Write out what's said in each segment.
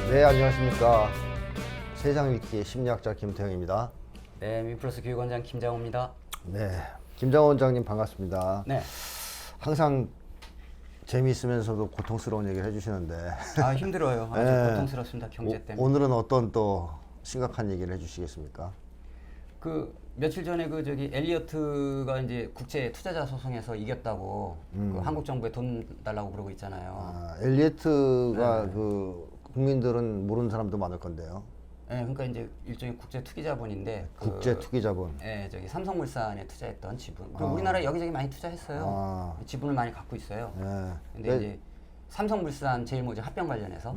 네, 안녕하십니까. 세상 읽기의 심리학자 김태형입니다. 네, 민플러스 교육원장 김장호입니다. 네, 김장호 원장님 반갑습니다. 네. 항상 재미있으면서도 고통스러운 얘기를 해주시는데 아, 힘들어요. 아주 네. 고통스럽습니다. 경제 때문에. 오늘은 어떤 또 심각한 얘기를 해주시겠습니까? 그 며칠 전에 그 저기 엘리어트가 이제 국제 투자자 소송에서 이겼다고 그 한국 정부에 돈 달라고 그러고 있잖아요. 엘리어트가 네. 그 국민들은 모르는 사람도 많을 건데요. 네, 그러니까 이제 일종의 국제 투기 자본인데 국제 투기 자본. 네, 저기 삼성물산에 투자했던 지분. 그리고 우리나라 여기저기 많이 투자했어요. 지분을 많이 갖고 있어요. 네. 근데 이제 삼성물산 제일모직 합병 관련해서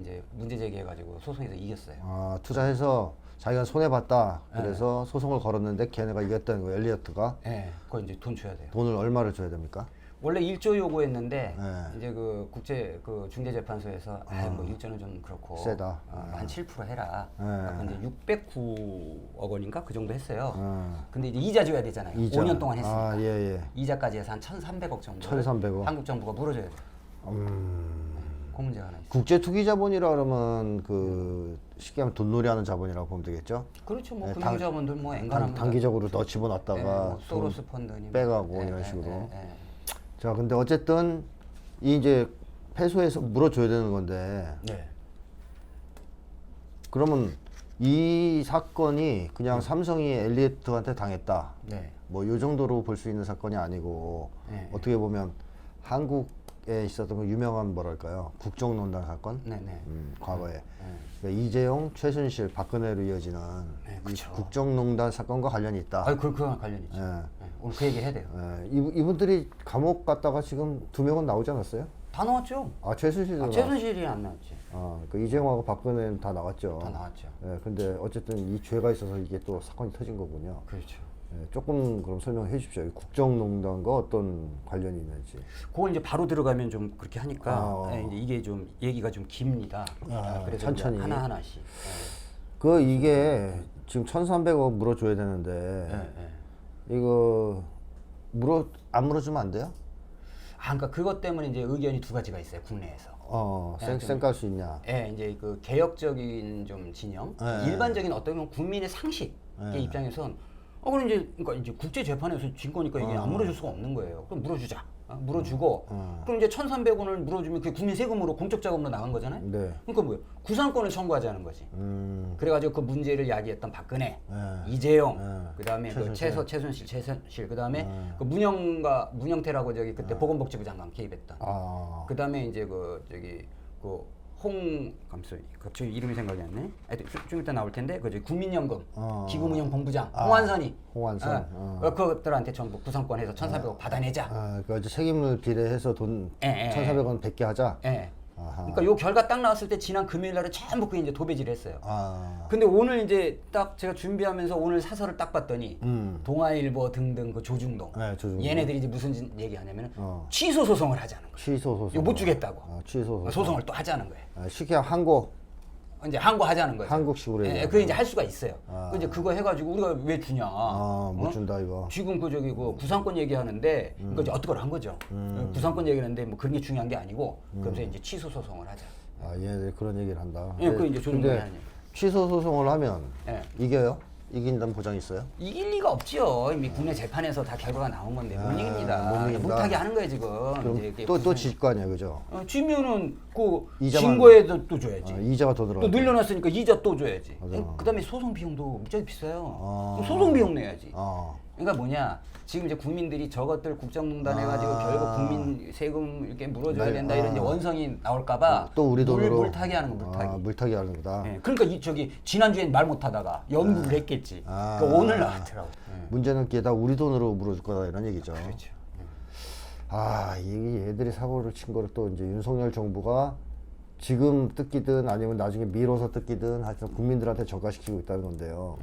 이제 문제 제기해가지고 소송에서 이겼어요. 투자해서 자기가 손해 봤다. 그래서 소송을 걸었는데 걔네가 이겼다는 거예요. 엘리어트가. 네, 그거 이제 돈 줘야 돼요. 돈을 얼마를 줘야 됩니까? 원래 1조 요구했는데 네. 이제 그 국제 그 중대재판소에서 뭐 1조는 좀 그렇고 세다. 한 7% 해라. 네. 그래서 이제 609억 원인가 그 정도 했어요. 네. 근데 이제 이자 줘야 되잖아요. 이자. 5년 동안 했으니까. 예. 이자까지 해서 한 1,300억 정도. 1,300억. 한국 정부가 물어줘야 돼요. 그 문제가 하나 있어요. 국제 투기 자본이라 그러면 그 쉽게 하면 돈놀이 하는 자본이라고 보면 되겠죠? 그렇죠. 뭐 네, 금융자본들 뭐 앵간한 단기적으로 더 집어넣었다가 뭐 소로스 펀드니 빼가고 이런 식으로. 자, 근데 어쨌든 이 이제 패소해서 물어줘야 되는 건데 네. 그러면 이 사건이 그냥 삼성이 엘리어트한테 당했다. 네. 뭐 이 정도로 볼 수 있는 사건이 아니고 네. 어떻게 보면 한국에 있었던 그 유명한 뭐랄까요 국정농단 사건. 네네. 과거에 그러니까 이재용, 최순실, 박근혜로 이어지는 네, 이 그쵸. 국정농단 사건과 관련이 있다. 아, 그건 관련이 있죠. 예. 네. 오늘 그 얘기 해야 돼요. 이분들이 감옥 갔다가 지금 2명은 나오지 않았어요? 다 나왔죠. 최순실도 최순실이 안 나왔지. 그 이재용하고 박근혜는 다 나왔죠. 다 나왔죠. 예, 근데 어쨌든 이 죄가 있어서 이게 또 사건이 터진 거군요. 그렇죠. 예, 조금 그럼 설명해 주십시오. 이 국정농단과 어떤 관련이 있는지. 그걸 이제 바로 들어가면 좀 그렇게 하니까 아, 이제 이게 좀 얘기가 좀 깁니다. 그래서 천천히. 이제 하나하나씩. 이게 지금 1,300억 물어줘야 되는데 이거 안 물어주면 안 돼요? 그러니까 그것 때문에 이제 의견이 두 가지가 있어요, 국내에서. 쌩깔 수 있냐? 이제 그 개혁적인 좀 진영, 일반적인 어떤 국민의 상식의 입장에선 그럼 이제 그러니까 이제 국제 재판에서 진 거니까 이게 안 물어줄 수가 없는 거예요. 그럼 물어주자. 물어주고 그럼 이제 1,300원을 물어주면 그게 국민 세금으로 공적 자금으로 나간 거잖아요. 네. 그러니까 뭐예요? 구상권을 청구하자는 거지. 그래가지고 그 문제를 야기했던 박근혜, 이재용, 그다음에 최순실, 그다음에 그 문영태라고 저기 그때 보건복지부 장관 개입했던. 그다음에 이제 갑자기 이름이 생각이 안 나네. 하여튼 좀 이따 나올 텐데 그 국민연금 기금운용본부장 홍완선이 그들한테 전부 구상권해서 1,400억 받아내자. 그러니까 책임을 비례해서 돈 1,400원 뱉게 하자. 그러니까 요 결과 딱 나왔을 때 지난 금요일 날에 전부 그 이제 도배질을 했어요. 근데 오늘 이제 딱 제가 준비하면서 오늘 사설을 딱 봤더니 동아일보 등등 그 조중동, 조중동. 얘네들이 이제 무슨 얘기하냐면 취소 소송을 하자는 거예요. 취소 소송. 이거 못 주겠다고. 취소 소송을 또 하자는 거예요. 쉽게 이제 항고하자는 거죠. 한국식으로 그게 이제 할 수가 있어요. 이제 그거 해가지고 우리가 왜 주냐? 못 준다 이거. 지금 그 구상권 얘기하는데 그러니까 이제 어떻게 한 거죠. 구상권 얘기하는데 뭐 그런 게 중요한 게 아니고 그래서 이제 취소 소송을 하자. 얘네들 그런 얘기를 한다. 그 이제 조중동이 하는 얘기. 취소 소송을 하면 이겨요? 이긴다는 보장이 있어요? 이길 리가 없지요. 이미 국내 재판에서 다 결과가 나온 건데 못 이깁니다. 못하게 하는 거예요 지금. 그럼 이제 또 질 거 아니야, 그죠? 지면은 그 이자만- 증거에도 또 줘야지. 이자가 더 들어가. 또 늘려놨으니까 이자 또 줘야지. 맞아. 그다음에 소송 비용도 무지하게 비싸요. 또 소송 비용 내야지. 어. 그러니까 뭐냐? 지금 이제 국민들이 저것들 국정농단 해가지고 결국 국민 세금 이렇게 물어줘야 된다 이런 이제 원성이 나올까봐 또 우리 돈으로 물타기 하는 거 물타기. 물타기 하는 거다. 그러니까 지난주엔 말 못하다가 연구를 했겠지. 그러니까 오늘 나왔더라고. 문제는 게다 우리 돈으로 물어줄 거다 이런 얘기죠. 그렇죠. 이 얘들이 사고를 친 거를 또 이제 윤석열 정부가 지금 뜯기든 아니면 나중에 미뤄서 뜯기든 하여튼 국민들한테 전가시키고 있다는 건데요.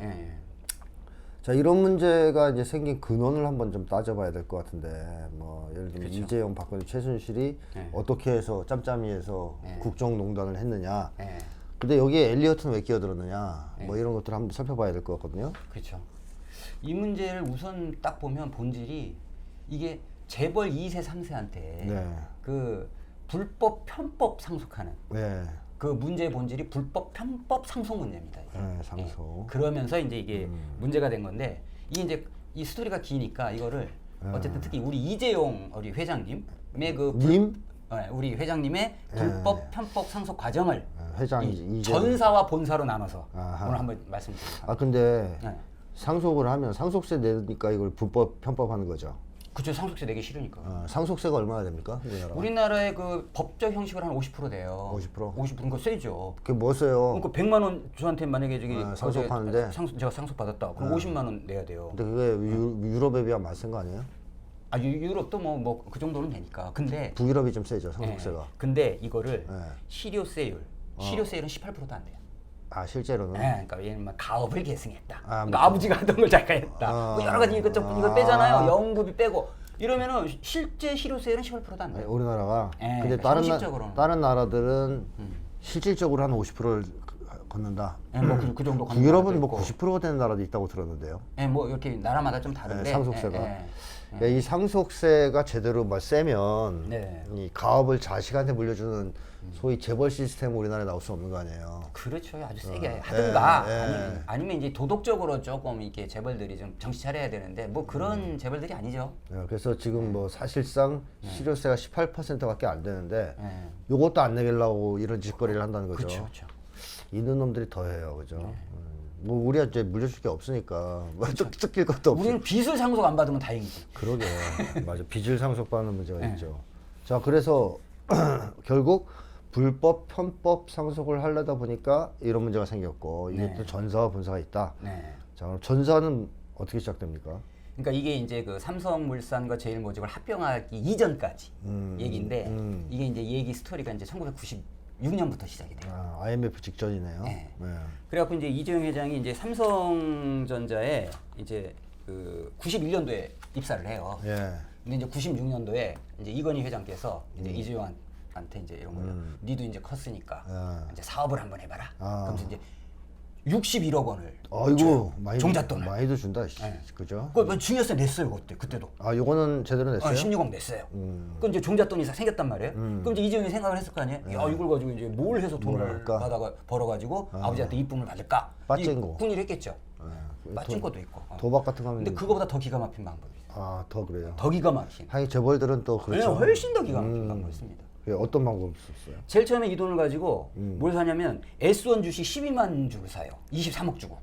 자, 이런 문제가 이제 생긴 근원을 한번 좀 따져봐야 될 것 같은데, 뭐 예를 들면 그렇죠. 이재용, 박근혜, 최순실이 어떻게 해서 짬짬이해서 국정농단을 했느냐. 근데 여기에 엘리어트는 왜 끼어들었느냐. 뭐 이런 것들을 한번 살펴봐야 될 것 같거든요. 그렇죠. 이 문제를 우선 딱 보면 본질이 이게 재벌 2세, 3세한테 그 불법 편법 상속하는 그 문제의 본질이 불법 편법 상속 문제입니다. 이게. 네, 상속. 그러면서 이제 이게 문제가 된 건데 이게 이제 이 스토리가 기니까 이거를 어쨌든 특히 우리 이재용 우리 회장님의 그 님? 우리 회장님의 불법 편법 상속 과정을 회장 이 이재용. 전사와 본사로 나눠서 아하. 오늘 한번 말씀드리겠습니다. 아 근데 네. 상속을 하면 상속세 내니까 이걸 불법 편법하는 거죠. 그쵸, 상속세 내기 싫으니까. 상속세가 얼마나 됩니까? 우리나라의 그 법적 형식을 한 50% 돼요. 50%? 50%는 거 세죠. 그게 뭐 써요? 그러니까 100만 원 저한테 만약에 저기 상속하는데 제가 상속 받았다. 그럼 50만 원 내야 돼요. 근데 그게 유럽에 비하면 맞은 거 아니에요? 아 유럽도 뭐 그 정도는 되니까. 근데 북유럽이 좀 세죠 상속세가. 근데 이거를 네. 실효세율은 18%도 안 돼요. 아 실제로는? 네, 그러니까 얘는 막 가업을 계승했다. 아, 그러니까 아버지가 하던 걸 자기가 했다. 뭐 여러 가지 이걸 빼잖아요. 연금이 빼고 이러면은 실제 실효세율은 18%도 안 돼요. 우리나라가. 네, 근데 그러니까 형식적으로는. 다른 나라들은 실질적으로 한 50%를 걷는다. 네, 뭐그 정도. 북유럽은 뭐 90%가 되는 나라도 있다고 들었는데요. 네, 뭐 이렇게 나라마다 좀 다른데. 네, 상속세가. 네, 그러니까 이 상속세가 제대로 뭐 세면 네. 이 가업을 자식한테 물려주는 소위 재벌 시스템 우리나라에 나올 수 없는 거 아니에요. 그렇죠. 아주 세게 하든가 네. 아니면 이제 도덕적으로 조금 이렇게 재벌들이 좀 정신 차려야 되는데 뭐 그런 재벌들이 아니죠. 그래서 지금 뭐 사실상 실효세가 18%밖에 안 되는데 네. 요것도 안 내려고 이런 짓거리를 한다는 거죠. 그렇죠. 있는 놈들이 더 해요, 그죠? 뭐 우리가 이제 물려줄 게 없으니까 뭐 뜯길 것도 없고. 우리는 빚을 상속 안 받으면 다행이지. 그러게 맞아. 빚을 상속받는 문제가 있죠. 자, 그래서 결국 불법 편법 상속을 하려다 보니까 이런 문제가 생겼고 이게 또 전사와 본사가 있다. 네. 자, 그럼 전사는 어떻게 시작됩니까? 그러니까 이게 이제 그 삼성물산과 제일모직을 합병하기 이전까지 얘기인데 이게 이제 얘기 스토리가 이제 1996년부터 시작이 돼요. IMF 직전이네요. 네. 네. 그래갖고 이제 이재용 회장이 이제 삼성전자에 이제 그 91년도에 입사를 해요. 예. 근데 이제 96년도에 이제 이건희 회장께서 이제 이재용한테 이제 이런 거예요. 니도 이제 컸으니까 이제 사업을 한번 해봐라. 그러면서 이제 61억 원을 아이고 많이 종잣돈을. 많이도 준다. 네. 그죠? 그거 증여세 냈어요 그때도. 요거는 제대로 냈어요? 16억 냈어요. 그럼 이제 종잣돈이 생겼단 말이에요. 그럼 이제 이재용이 생각을 했을 거 아니에요. 야 이걸 가지고 이제 뭘 해서 돈을 벌어가지고 아버지한테 이쁨을 받을까? 빠찡고. 궁리를 했겠죠. 빠진 것도 있고. 도박 같은 거 하면. 근데 그거보다 더 기가 막힌 방법이 있어요. 더 그래요. 더 기가 막힌. 하긴 재벌들은 또 그렇죠. 네, 훨씬 더 기가 막힌 방법이 있습니다. 어떤 방법이 있었어요? 제일 처음에 이 돈을 가지고 뭘 사냐면 S1 주식 12만 주를 사요. 23억 주고.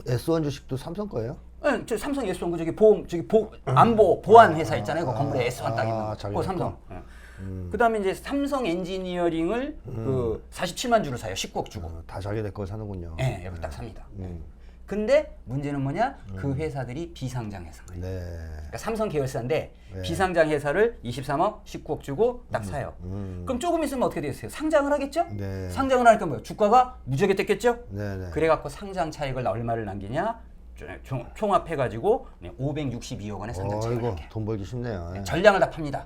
S1 주식도 삼성 거예요? 네, 저 삼성 S1 그 안보 보안 회사 있잖아요. 그 건물에 S1 딱 있는 거. 자기 그거 삼성. 그다음에 이제 삼성 엔지니어링을 그 47만 주를 사요. 19억 주고. 다 자기 내 거 사는군요. 네, 여기 딱 삽니다. 근데 문제는 뭐냐? 그 회사들이 비상장 회사예요. 네. 그러니까 삼성 계열사인데 비상장 회사를 23억, 19억 주고 딱 사요. 그럼 조금 있으면 어떻게 되겠어요? 상장을 하겠죠? 네. 상장을 하니까 뭐예요? 주가가 무지하게 뗐겠죠? 네네. 그래갖고 상장 차익을 얼마를 남기냐? 총합해가지고 562억 원의 상장 차익을 남겨요. 돈 벌기 쉽네요. 전량을 다 팝니다.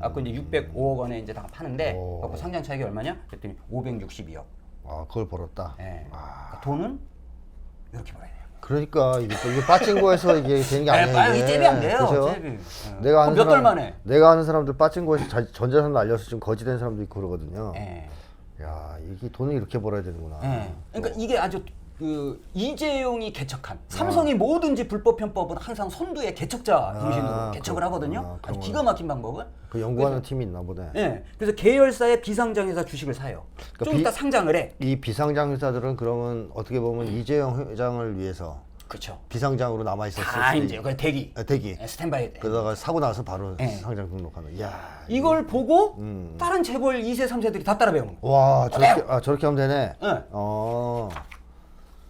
아까 이제 605억 원에 이제 다 파는데 그래갖고 상장 차익이 얼마냐? 그랬더니 562억. 그걸 벌었다. 네. 그러니까 돈은 이렇게 벌어야 돼요. 그러니까 이게 빠진 거에서 이게 되는 게 아니에요. 이게 잽이 안 돼요. 그죠? 잽이. 내가 아는 몇 달 만에. 내가 아는 사람들 빠진 거에서 전재산 날려서 지금 거지된 사람도 있고 그러거든요. 예. 야, 이게 돈을 이렇게 벌어야 되는구나. 예. 그러니까 이게 아주 그 이재용이 개척한 삼성이 뭐든지 불법 편법은 항상 선두의 개척자 중심으로 개척을 하거든요. 아주 기가 막힌 방법은. 그 연구하는 팀이 있나 보네. 예. 그래서 계열사의 비상장 회사 주식을 사요. 그러니까 좀 이따 상장을 해. 이 비상장 회사들은 그러면 어떻게 보면 이재용 회장을 위해서 그렇죠. 비상장으로 남아 있었을 다 수도 이제 그 대기. 대기. 스탠바이 때. 그러다가 사고 나서 바로 예. 상장 등록하는. 야, 이걸 보고 다른 재벌 2세, 3세들이 다 따라 배우는 거예요. 와, 저렇게 하면 되네. 예.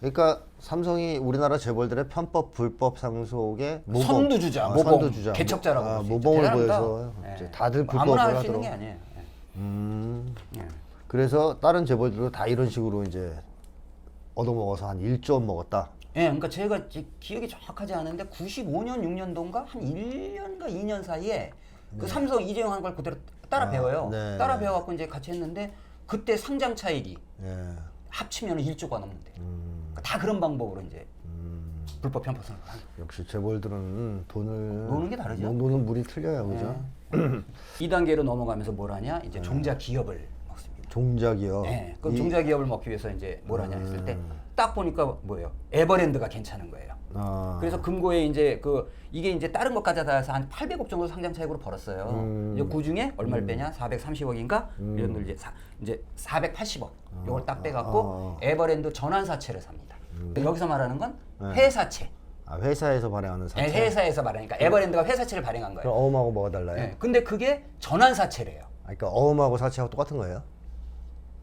그러니까 삼성이 우리나라 재벌들의 편법 불법 상속의 모범, 선두주자, 모범, 선두주자, 개척자라고 볼수 있죠. 모범을 대단합니다. 보여서 예. 이제 다들 불법을 아무나 할 수 하도록. 있는 게 아니에요. 예. 그래서 다른 재벌들도 다 이런 식으로 이제 얻어먹어서 한 1조 원 먹었다. 예, 그러니까 제가 기억이 정확하지 않은데 95년, 6년도인가 한 1년가 2년 사이에 그 삼성 이재용 한 걸 그대로 따라 배워요. 네. 따라 배워갖고 이제 같이 했는데 그때 상장 차익이 예. 합치면 1조가 넘는데. 그러니까 다 그런 방법으로 이제 불법 편법성을 하는 거예요. 역시 재벌들은 돈을 노는 게 다르죠. 노는 물이 틀려요, 그죠? 2단계로 넘어가면서 뭘 하냐? 이제 종자 기업을 먹습니다. 종자기업. 네. 그럼 종자기업을 먹기 위해서 이제 뭘 하냐 했을 때 딱 보니까 뭐예요? 에버랜드가 괜찮은 거예요. 그래서 금고에 이제 이게 이제 다른 것까지 다 해서 한 800억 정도 상장 차익으로 벌었어요. 이제 그 중에 얼마를 빼냐? 430억인가? 이런 걸 이제 480억. 요걸 딱 빼갖고 에버랜드 전환사채를 삽니다. 여기서 말하는 건 회사채. 회사에서 발행하는 사채. 네, 회사에서 발행하니까 에버랜드가 회사채를 발행한 거예요. 그럼 어음하고 뭐가 달라요? 네. 근데 그게 전환사채래요. 그러니까 어음하고 사채하고 똑같은 거예요?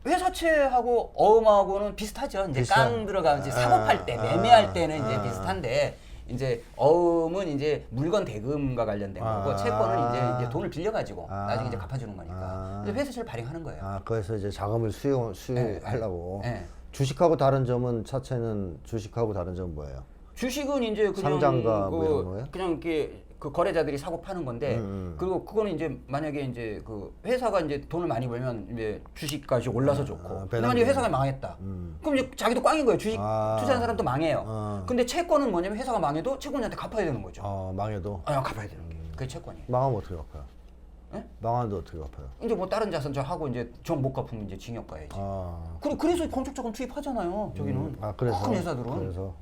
회사채하고 어음하고는 비슷하죠. 이제 깡 들어가면 이제 사고팔 때, 매매할 때는 이제 비슷한데, 이제 어음은 이제 물건 대금과 관련된 거고, 채권은 이제 돈을 빌려가지고 나중에 이제 갚아주는 거니까. 그래서 회사채를 발행하는 거예요. 그래서 이제 자금을 수용하려고. 네. 주식하고 다른 점은 사채는 주식하고 다른 점은 뭐예요? 주식은 이제 그냥 상장가 뭐 이런 거예요? 그냥 이렇게 그 거래자들이 사고 파는 건데 그리고 그거는 이제 만약에 이제 그 회사가 이제 돈을 많이 벌면 이제 주식값이 올라서 좋고 근데 만약에 회사가 망했다 그럼 이제 자기도 꽝인 거예요. 주식 투자한 사람도 망해요. 근데 채권은 뭐냐면 회사가 망해도 채권자한테 갚아야 되는 거죠. 망해도? 갚아야 되는 게 그게 채권이에요. 망하면 어떻게 갚아요? 네? 망하는데 어떻게 갚아요? 이제 뭐 다른 자산 하고 이제 정 못 갚으면 이제 징역 가야지. 그래서 건축자금 투입하잖아요. 저기는 그래서 큰 회사들은. 그래서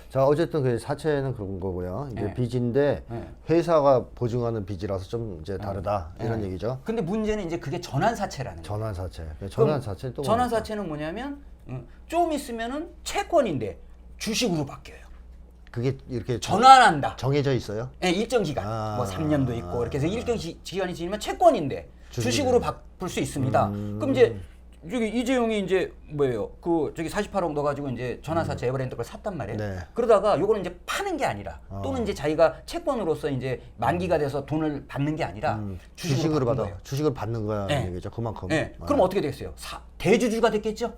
자 어쨌든 그 사채는 그런 거고요. 이제 네. 빚인데 네. 회사가 보증하는 빚이라서 좀 이제 다르다 이런 얘기죠. 근데 문제는 이제 그게 전환사채라는 거예요. 전환사채. 전환사채 또 전환사채는 뭐냐면 좀 있으면은 채권인데 주식으로 바뀌어요. 그게 이렇게 전환한다. 정해져 있어요? 네, 일정 기간, 뭐 3년도 있고 이렇게 해서 일정 기간이 지나면 채권인데 주식으로 바꿀 수 있습니다. 그럼 이제 저기 이재용이 이제 뭐예요? 저기 48억 넣어가지고 이제 전환사채 에버랜드 걸 샀단 말이에요. 네. 그러다가 요거는 이제 파는 게 아니라 또는 이제 자기가 채권으로서 이제 만기가 돼서 돈을 받는 게 아니라 주식으로 바꾼 받아. 거예요. 주식을 받는 거야 네. 얘기죠. 그만큼. 네. 그럼 어떻게 되겠어요? 대주주가 됐겠죠?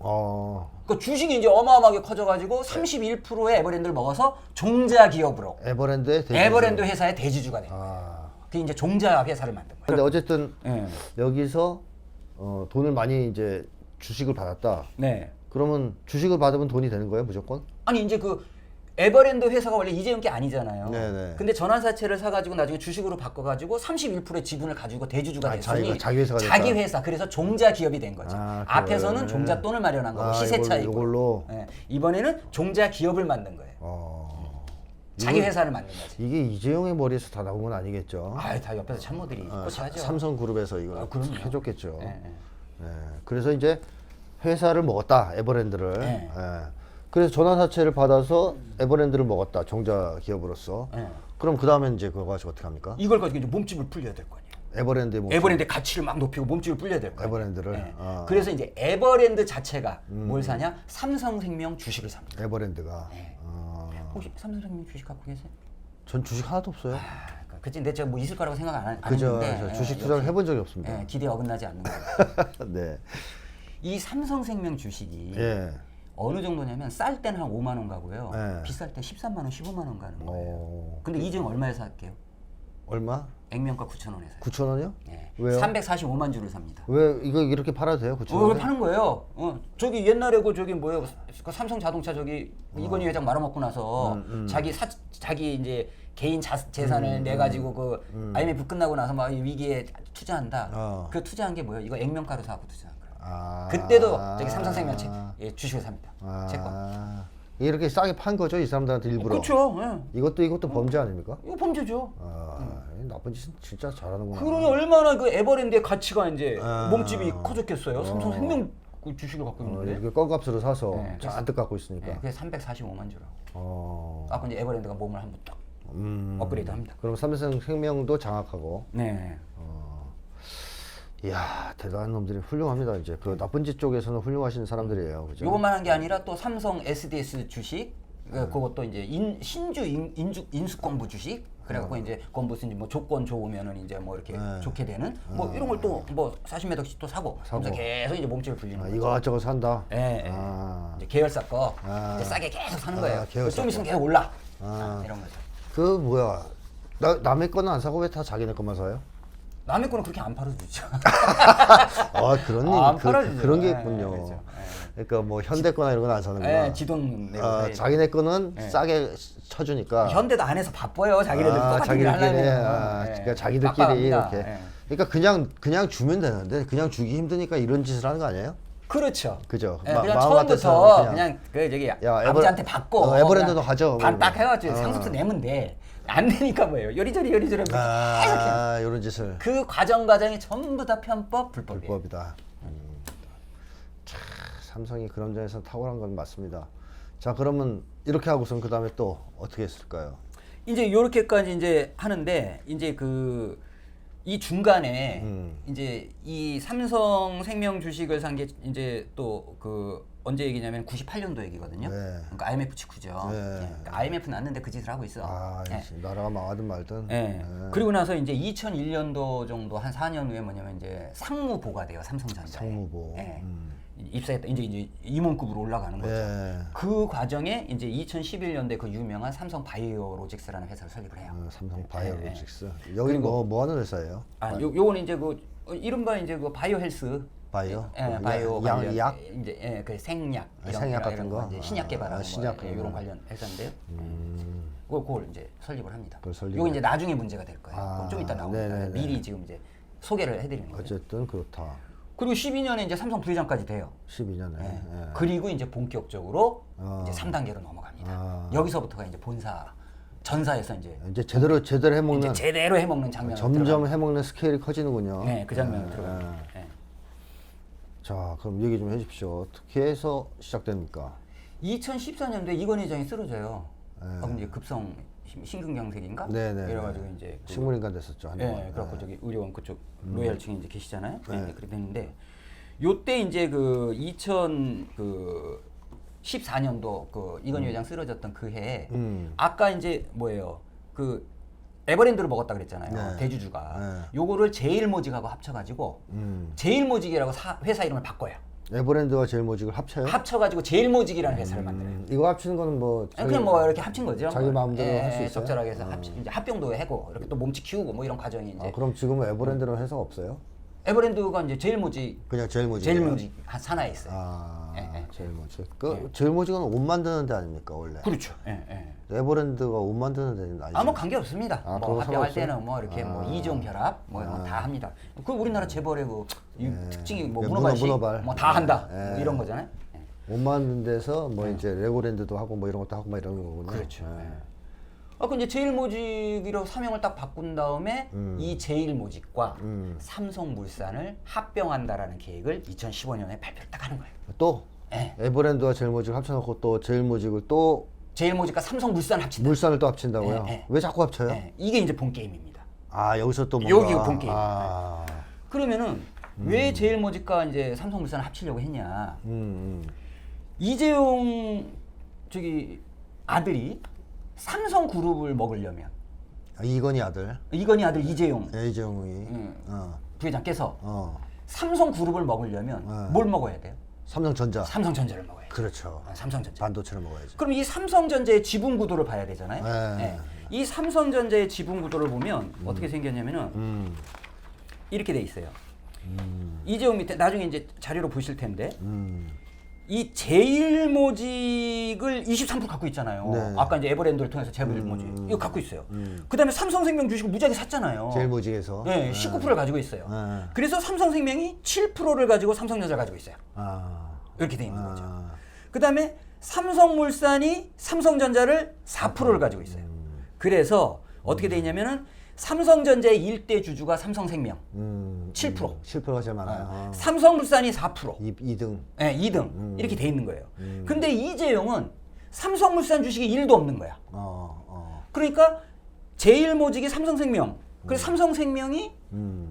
그 주식이 이제 어마어마하게 커져가지고 31%의 에버랜드를 먹어서 종자 기업으로 에버랜드 회사의 대주주가 된 거예요. 그게 이제 종자 회사를 만든 거예요. 근데 어쨌든 네. 여기서 돈을 많이 이제 주식을 받았다. 네. 그러면 주식을 받으면 돈이 되는 거예요, 무조건? 아니 이제 에버랜드 회사가 원래 이재용 게 아니잖아요. 네네. 근데 전환사채를 사가지고 나중에 주식으로 바꿔가지고 31%의 지분을 가지고 대주주가 됐으니 자기 회사가 자기 됐다. 회사 그래서 종자 기업이 된 거죠. 앞에서는 종자 돈을 마련한 거고 시세차익. 이걸로. 네. 이번에는 종자 기업을 만든 거예요. 자기 회사를 만든 거지. 이게 이재용의 머리에서 다 나온 건 아니겠죠? 다 옆에서 참모들이 코치하죠. 삼성그룹에서 이걸 그럼요. 해줬겠죠. 네. 그래서 이제 회사를 먹었다, 에버랜드를. 네. 그래서 전환사채를 받아서 에버랜드를 먹었다, 종자 기업으로서. 그럼 그 다음에 이제 그거 가지고 어떻게 합니까? 이걸 가지고 이제 몸집을 불려야 될 거 아니에요. 에버랜드의 가치를 막 높이고 몸집을 불려야 될 거예요. 에버랜드를. 네. 그래서 이제 에버랜드 자체가 뭘 사냐? 삼성생명 주식을 삽니다. 에버랜드가. 네. 혹시 삼성생명 주식 갖고 계세요? 전 주식 하나도 없어요. 그치, 근데 제가 뭐 있을 거라고 생각 안 그죠. 했는데 주식 투자를 해본 적이 없습니다. 기대에 어긋나지 않는 거예요. 네. 이 삼성생명 주식이 어느 정도냐면 쌀 때는 한 5만 원 가고요. 비쌀 때 13만 원, 15만 원 가는 거예요. 근데 이재용 얼마에 살게요? 얼마? 액면가 9,000원에 사요. 9,000원이요? 네. 왜요? 345만 주를 삽니다. 왜 이거 이렇게 팔아도 돼요? 9,000원에? 파는 거예요. 저기 옛날에 저기 뭐예요? 그 삼성 자동차 저기 이건희 회장 말아먹고 나서 자기 이제 개인 재산을 내 가지고 IMF 끝나고 나서 막 위기에 투자한다. 그 투자한 게 뭐예요? 이거 액면가로 사고 투자한 거예요. 그때도 저기 삼성생명 주식을 삽니다. 채권. 이렇게 싸게 판 거죠, 이 사람들한테 일부러. 그렇죠. 이것도 범죄 아닙니까? 이거 범죄죠. 나쁜 짓은 진짜 잘하는구나. 그러니 얼마나 그 에버랜드의 가치가 이제 몸집이 커졌겠어요. 삼성생명 주식을 갖고 있는데. 이렇게 껌값으로 사서 잔뜩 갖고 있으니까. 그게 345만 주라고. 갖고 이제 에버랜드가 몸을 한번 딱 업그레이드합니다. 그럼 삼성생명도 장악하고. 네. 이야, 대단한 놈들이 훌륭합니다. 이제 그 나쁜 짓 쪽에서는 훌륭하신 사람들이에요, 그죠? 요것만 한 게 아니라 또 삼성 SDS 주식, 그것도 이제 신주 인수권부 주식. 그래갖고 이제 그건 무슨 뭐 조건 좋으면은 이제 뭐 이렇게 좋게 되는 뭐 이런 걸 또 뭐 40몇 억씩 또 사고. 그래서 계속 이제 몸집을 불리는 거죠. 이거저거 산다. 이제 계열사 거 이제 싸게 계속 사는 거예요. 좀 있으면 계속 올라. 이런 거죠. 그 뭐야? 남의 거는 안 사고 왜 다 자기네 것만 사요? 남의 거는 그렇게 안 팔아주죠. 그런 게 있군요. 그렇죠. 그러니까 뭐 현대 거나 이런 건 안 사는구나. 지돈 내고 자기네 거는 싸게 쳐주니까. 현대도 안에서 바빠요. 자기네들 똑같은 일을 하려면. 그러니까 자기들끼리 이렇게. 그러니까 그냥 주면 되는데 그냥 주기 힘드니까 이런 짓을 하는 거 아니에요? 그렇죠. 그죠. 예, 그냥 마음 처음부터 같아서 그냥 그 저기 야, 아버지한테 받고 에버랜드도 가죠. 반딱 해가지고 상속세 내면 돼. 안 되니까 뭐예요? 요리조리 계속 해요. 이런 짓을. 그 과정이 전부 다 편법, 불법이에요. 불법이다. 참, 삼성이 그런 점에서 탁월한 건 맞습니다. 자, 그러면 이렇게 하고선 그 다음에 또 어떻게 했을까요? 이제 요렇게까지 이제 하는데 이제 이 중간에 이제 이 삼성생명 주식을 산 게 이제 또 언제 얘기냐면 98년도 얘기거든요. 네. 그러니까 IMF 직후죠. 네. 그러니까 IMF 났는데 그 짓을 하고 있어. 네. 나라가 망하든 말든. 네. 네. 그리고 나서 이제 2001년도 정도 한 4년 후에 뭐냐면 이제 상무보가 돼요. 삼성전자에. 상무보. 네. 입사했다. 이제 임원급으로 올라가는 거죠. 네. 그 과정에 이제 2011년도에 그 유명한 삼성 바이오로직스라는 회사를 설립을 해요. 삼성 바이오로직스. 여기 뭐 하는 회사예요? 요거는 이제 이른바 이제 바이오 헬스. 바이오? 바이오 관련 약? 이제 그 생약 생약 같은 거? 이제 신약 개발하는 신약 거 이런 관련 회사인데요. 그걸 이제 설립을 합니다. 설립을 요거 이제 나중에 문제가 될 거예요. 좀 이따 나오니까 미리 지금 이제 소개를 해드리는 거죠. 어쨌든 그렇다. 그리고 12년에 이제 삼성 부회장까지 돼요. 12년에. 네. 그리고 이제 본격적으로 이제 3단계로 넘어갑니다. 여기서부터가 이제 전사에서 이제 제대로 해먹는. 이제 제대로 해먹는 장면. 점점 해먹는 스케일이 커지는군요. 네, 그 장면으로 들어갑니다. 네. 자, 그럼 얘기 좀 해주십시오. 어떻게 해서 시작됩니까? 2014년도에 이건 회장이 쓰러져요. 그럼 이제 급성 심근경색인가? 네네. 이래가지고 이제 식물인간 됐었죠. 한동안. 네, 그래갖고 저기 의료원 그쪽 로얄층에 이제 계시잖아요. 네. 그렇게 됐는데 요때 이제 2014년도 이건희 회장 쓰러졌던 그 해에 아까 이제 뭐예요? 에버랜드를 먹었다 그랬잖아요. 네. 대주주가. 요거를 제일모직하고 합쳐가지고 제일모직이라고 회사 이름을 바꿔요. 에버랜드와 제일모직을 합쳐요? 합쳐가지고 제일모직이라는 회사를 만들어요. 이거 합치는 거는 뭐 그냥 뭐 이렇게 합친 거죠. 자기 마음대로 할 수 있어요? 적절하게 해서 이제 합병도 하고 이렇게 또 몸치 키우고 뭐 이런 과정이 이제. 그럼 지금은 에버랜드라는 회사가 없어요? 에버랜드가 이제 제일모직. 그냥 제일모직. 제일모직 산하에 있어요. 제일모직. 제일모직은 옷 만드는 데 아닙니까 원래? 그렇죠. 에버랜드가 옷 만드는 데는 아니죠? 아무 관계 없습니다. 뭐 합병할 상관없어요? 때는 뭐 이렇게 뭐 이종 결합 뭐 이런 거 다 합니다. 그 우리나라 재벌의 특징이 뭐 문어발식 문어발. 뭐 다 한다. 뭐 이런 거잖아요. 옷 만드는 데서 뭐 이제 레고랜드도 하고 뭐 이런 것도 하고 막 이런 거군요. 그렇죠. 그 이제 제일모직이라고 사명을 딱 바꾼 다음에 이 제일모직과 삼성물산을 합병한다라는 계획을 2015년에 발표를 딱 하는 거예요. 또 에버랜드와 제일모직을 합쳐놓고 또 제일모직을 또 제일모직과 삼성물산 합친다. 물산을 또 합친다고요? 왜 자꾸 합쳐요? 이게 이제 본 게임입니다. 여기서 또 뭔가 여기 본 게임. 그러면은 왜 제일모직과 이제 삼성물산을 합치려고 했냐? 이재용 아들이 삼성그룹을 먹으려면 이건희 아들. 이건희 아들 이재용. 이재용이. 부회장께서 삼성그룹을 먹으려면 뭘 먹어야 돼요? 삼성전자. 삼성전자를 먹어야죠. 그렇죠. 삼성전자. 반도체를 먹어야죠. 그럼 이 삼성전자의 지분 구도를 봐야 되잖아요. 이 삼성전자의 지분 구도를 보면 어떻게 생겼냐면은 이렇게 돼 있어요. 이재용 밑에 나중에 이제 자료로 보실 텐데 이 제일모직을 23% 갖고 있잖아요. 네. 아까 이제 에버랜드를 통해서 제일모직 이거 갖고 있어요. 그다음에 삼성생명 주식을 무지하게 샀잖아요. 제일모직에서. 네, 19%를 가지고 있어요. 그래서 삼성생명이 7%를 가지고 삼성전자를 가지고 있어요. 이렇게 돼 있는 거죠. 그다음에 삼성물산이 삼성전자를 4%를 가지고 있어요. 그래서 어떻게 돼 있냐면은 삼성전자의 일대 주주가 삼성생명 7%. 7%가 제일 많아요. 삼성물산이 4%. 2등. 네, 2등. 이렇게 돼 있는 거예요. 근데 이재용은 삼성물산 주식이 1도 없는 거야. 그러니까 제일모직이 삼성생명. 그래서 삼성생명이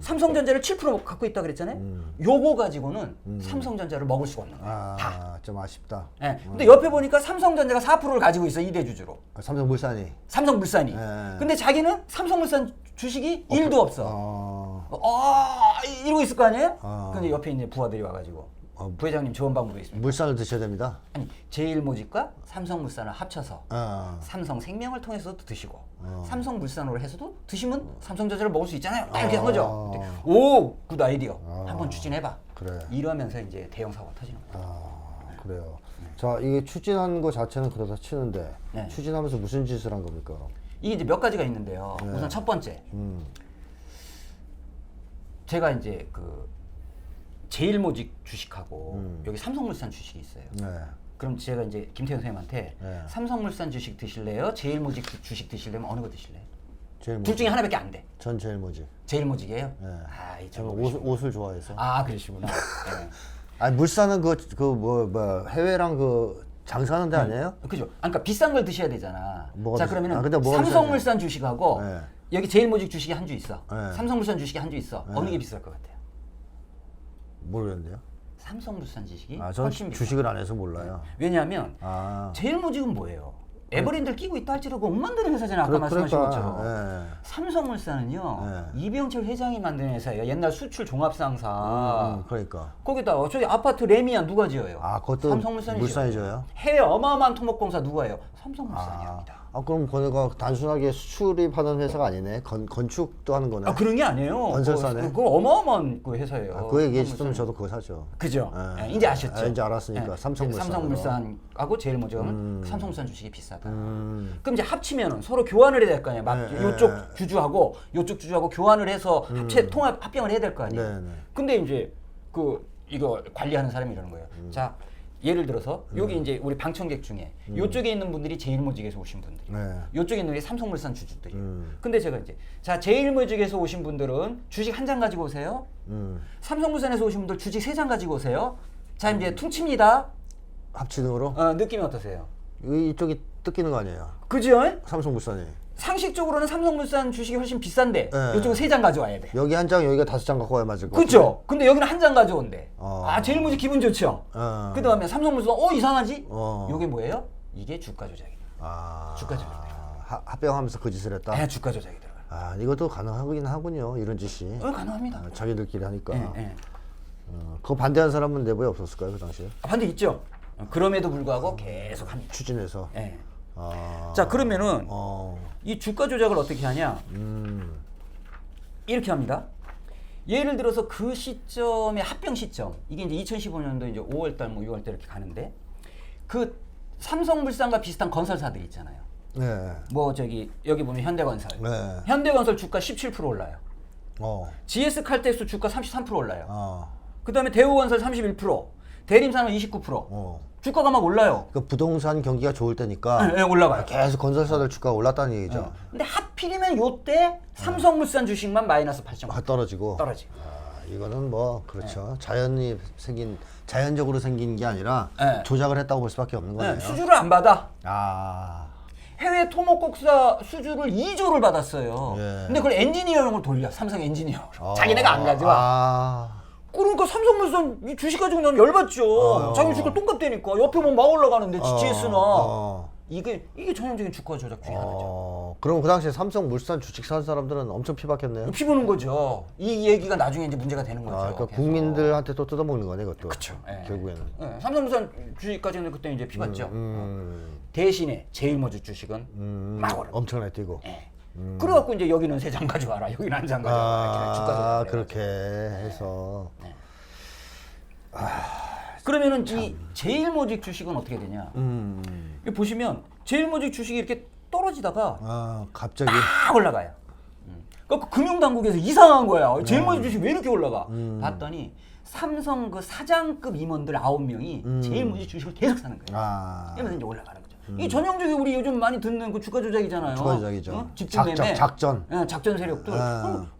삼성전자를 7% 갖고 있다 그랬잖아요. 요거 가지고는 삼성전자를 먹을 수가 없는 거예요. 다. 좀 아쉽다. 네. 근데 옆에 보니까 삼성전자가 4%를 가지고 있어. 2대 주주로. 삼성물산이. 삼성물산이. 근데 자기는 삼성물산 주식이 1도 없어. 이러고 있을 거 아니에요? 근데 옆에 이제 부하들이 와가지고 부회장님 좋은 방법이 있습니다. 물산을 드셔야 됩니다. 아니 제일모직과 삼성물산을 합쳐서 삼성생명을 통해서도 드시고 삼성물산으로 해서도 드시면 삼성전자를 먹을 수 있잖아요. 딱 이렇게 한 거죠. 오, 굿 아이디어. 한번 추진해봐. 그래. 이러면서 이제 대형 사고가 터지는 거예요. 그래요. 자, 이게 추진한 거 자체는 그렇다 치는데 네. 추진하면서 무슨 짓을 한 겁니까? 이게 이제 몇 가지가 있는데요. 우선 첫 번째. 제가 이제 그 제일모직 주식하고 여기 삼성물산 주식이 있어요. 네. 그럼 제가 이제 김태형 선생님한테 네. 삼성물산 주식 드실래요? 제일모직 주식 드실래요? 어느 거 드실래요? 제일모직. 둘 중에 하나밖에 안 돼. 전 제일모직. 제일모직이에요? 네. 아, 이 저는 참 옷을 좋아해서. 아, 그러시구나. 네. 아니 물산은 뭐 해외랑 그 장사하는 데 아니에요? 그죠? 아, 그러니까 비싼 걸 드셔야 되잖아. 뭐가 자, 비싸- 그러면은 아, 근데 뭐가 삼성물산 주식하고 네. 여기 제일모직 주식이 한 주 있어. 네. 삼성물산 주식이 한 주 있어. 어느 게 비쌀 것 같아요? 모르겠는데요. 삼성물산 주식이 아, 전 훨씬 비싸. 주식을 안 해서 몰라요. 왜냐하면 아. 제일모직은 뭐예요? 에버랜드를 끼고 있다 할지라도 억 만드는 회사잖아요. 아까 말씀하신 것처럼. 예. 삼성물산은요. 이병철 회장이 만든 회사예요. 옛날 수출 종합상사. 그러니까. 거기다 저기 아파트 레미안 누가 지어요? 아, 그것도 삼성물산이 물산이 지어요. 져요? 해외 어마어마한 토목공사 누가 해요? 삼성물산이랍니다. 그럼 거기가 단순하게 수출입하는 회사가 아니네. 건축도 하는 거네. 아, 그런 게 아니에요. 건설사네. 그거 어마어마한 그 회사예요. 그 얘기 해주면 삼성물산. 저도 그거 사죠. 그죠? 예. 예, 이제 아셨죠? 이제 알았으니까. 예. 삼성물산. 삼성물산하고 제일모직은 삼성물산 주식이 비싸다. 음. 그럼 이제 합치면은 서로 교환을 해야 될 거 아니에요. 막 네, 요쪽 주주하고 요쪽 주주하고 교환을 해서 통합 합병을 해야 될 거 아니에요. 네, 네. 근데 이제 이거 관리하는 사람이 이러는 거예요. 자, 예를 들어서 여기 이제 우리 방청객 중에 요쪽에 있는 분들이 제일모직에서 오신 분들이, 네. 요쪽에 있는 게 삼성물산 주주들이. 근데 제가 이제 자, 제일모직에서 오신 분들은 주식 한 장 가지고 오세요. 삼성물산에서 오신 분들 주식 3장 가지고 오세요. 자, 이제 퉁칩니다. 합치등으로 느낌이 어떠세요? 이쪽이 뜯기는 거 아니에요? 그죠? 삼성물산이. 상식적으로는 삼성물산 주식이 훨씬 비싼데 네. 이쪽은 3장 가져와야 돼. 여기 한 장, 여기가 5장 갖고 와야 맞을 거 그렇죠. 근데 여기는 한 장 가져온대. 어. 아, 제일모직 기분 좋죠. 그 다음에 삼성물산 이상하지? 어. 이게 뭐예요? 이게 주가 조작이에요. 주가 조작이 합병하면서 그 짓을 했다. 네, 주가 조작이 들어가. 아, 이것도 가능하긴 하군요. 이런 짓이. 가능합니다. 자기들끼리 하니까. 예, 예. 그거 반대한 사람은 내부에 없었을까요, 그 당시에? 반대 있죠. 그럼에도 불구하고 계속 합니다. 추진해서. 예. 아. 자, 그러면은 어. 이 주가 조작을 어떻게 하냐? 이렇게 합니다. 예를 들어서 그 시점의 합병 시점, 이게 이제 2015년도 이제 5월달 뭐 6월달 이렇게 가는데 그 삼성물산과 비슷한 건설사들 있잖아요. 네. 뭐 저기 여기 보면 현대건설. 네. 현대건설 주가 17% 올라요. GS 칼텍스 주가 33% 올라요. 그다음에 대우건설 31%, 대림산업 29%. 주가가 막 올라요. 그 부동산 경기가 좋을 때니까 네, 올라가요. 계속 건설사들 주가가 올랐다는 얘기죠. 근데 하필이면 요때 삼성물산 주식만 마이너스 8.5 떨어지고. 떨어지고. 이거는 뭐 그렇죠. 자연적으로 생긴 게 아니라 네. 조작을 했다고 볼 수밖에 없는 거네요. 수주를 안 받아. 아. 해외 토목공사 수주를 2조를 받았어요. 예. 근데 그걸 엔지니어용으로 돌려. 삼성 엔지니어로. 자기네가 안 가져와. 그러니까 삼성물산 이 주식 가지고 나면 열받죠. 자기 주가 똥값 되니까 옆에 뭐 막 올라가는데 GS나 이게 전형적인 주가 조작 중에 하나죠. 그럼 그 당시에 삼성물산 주식 산 사람들은 엄청 피박했네요. 피부는 거죠. 이 얘기가 나중에 이제 문제가 되는 거죠. 그러니까 계속. 국민들한테 또 뜯어먹는 거네, 그것도. 그쵸. 예. 결국에는. 예, 삼성물산 주식까지는 그때 이제 피봤죠. 대신에 제일모직 주식은 막 올라. 엄청나게 뛰고. 예. 그래갖고 이제 여기는 3장 가져와라, 여기는 1장 가져와라. 이렇게 주가 조작. 그렇게 해서. 그러면은 이 제일모직 주식은 어떻게 되냐? 여기 보시면 제일모직 주식이 이렇게 떨어지다가 갑자기. 딱 올라가요. 그러니까 금융당국에서 이상한 거야. 제일모직 주식 왜 이렇게 올라가? 봤더니 삼성 그 사장급 임원들 9명이 제일모직 주식을 계속 사는 거예요. 그러면서 이제 올라가는 거죠. 이 전형적인 우리 요즘 많이 듣는 그 주가 조작이잖아요. 주가 조작이죠. 집중 매매, 작전. 작전 세력들.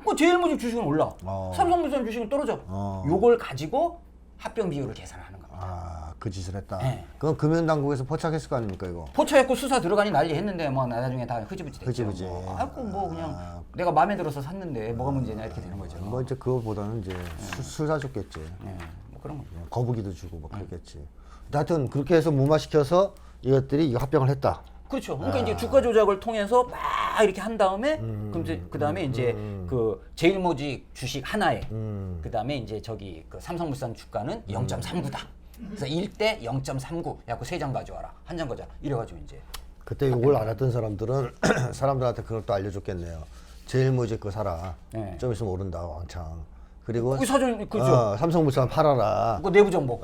그 제일모직 주식은 올라. 삼성물산 주식은 떨어져. 요걸 가지고 합병 비율을 계산하는 겁니다. 그 짓을 했다. 네. 그건 금융당국에서 포착했을 거 아닙니까, 이거? 포착했고 수사 들어가니 난리 했는데 뭐 나중에 다 흐지부지 됐죠. 흐지부지. 뭐 그냥 내가 마음에 들어서 샀는데 뭐가 문제냐 이렇게 되는 거죠. 뭐 이제 그거보다는 이제 술 사줬겠지. 뭐 그런 거. 거북이도 주고 뭐 그랬겠지. 하여튼 그렇게 해서 무마시켜서 이것들이 이거 합병을 했다. 그렇죠. 그러니까 이제 주가 조작을 통해서 막 이렇게 한 다음에 그럼 이제 그다음에 이제 그 제일모직 주식 하나에 그다음에 이제 저기 그 삼성물산 주가는 0.39다. 그래서 1대 0.39. 야구 3장 가져와라. 1장 가져와. 이래 가지고 이제 그때 이걸 알았던 사람들은 사람들한테 그것도 알려줬겠네요. 제일모직 그거 사라. 네. 좀 있으면 오른다 왕창. 그리고 그 사전 그죠. 삼성물산 팔아라. 그 내부 정보.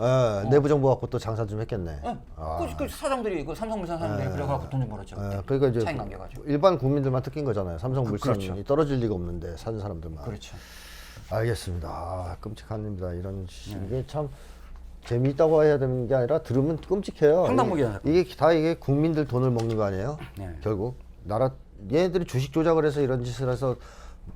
내부 정보 갖고 또 장사 좀 했겠네. 그 사장들이 그 삼성물산 사람들이 그래갖고 돈 좀 벌었죠. 그때. 그러니까 이제 차익 남겨가지고. 일반 국민들만 뜯긴 거잖아요. 삼성물산이 그렇죠. 떨어질 리가 없는데 사는 사람들만. 그렇죠. 알겠습니다. 아, 끔찍한 일입니다. 이런 이게 참 재미있다고 해야 되는 게 아니라 들으면 끔찍해요. 황당무계하다. 이게 국민들 돈을 먹는 거 아니에요? 네. 결국 얘네들이 주식 조작을 해서 이런 짓을 해서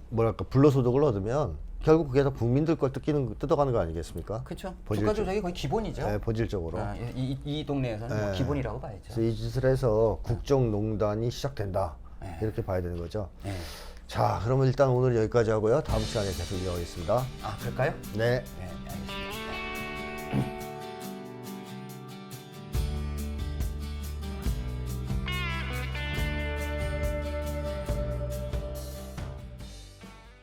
뭐랄까 불로소득을 얻으면 결국 그게 다 국민들 걸 뜯어가는 거 아니겠습니까? 그렇죠. 본질적- 주가 조작이 거의 기본이죠. 네, 본질적으로. 아, 이 동네에서는 뭐 기본이라고 봐야죠. 그래서 이 짓을 해서 국정농단이 시작된다. 네. 이렇게 봐야 되는 거죠. 네. 자, 그러면 일단 오늘 여기까지 하고요. 다음 시간에 계속 이어가겠습니다. 아, 그럴까요? 네. 네, 알겠습니다.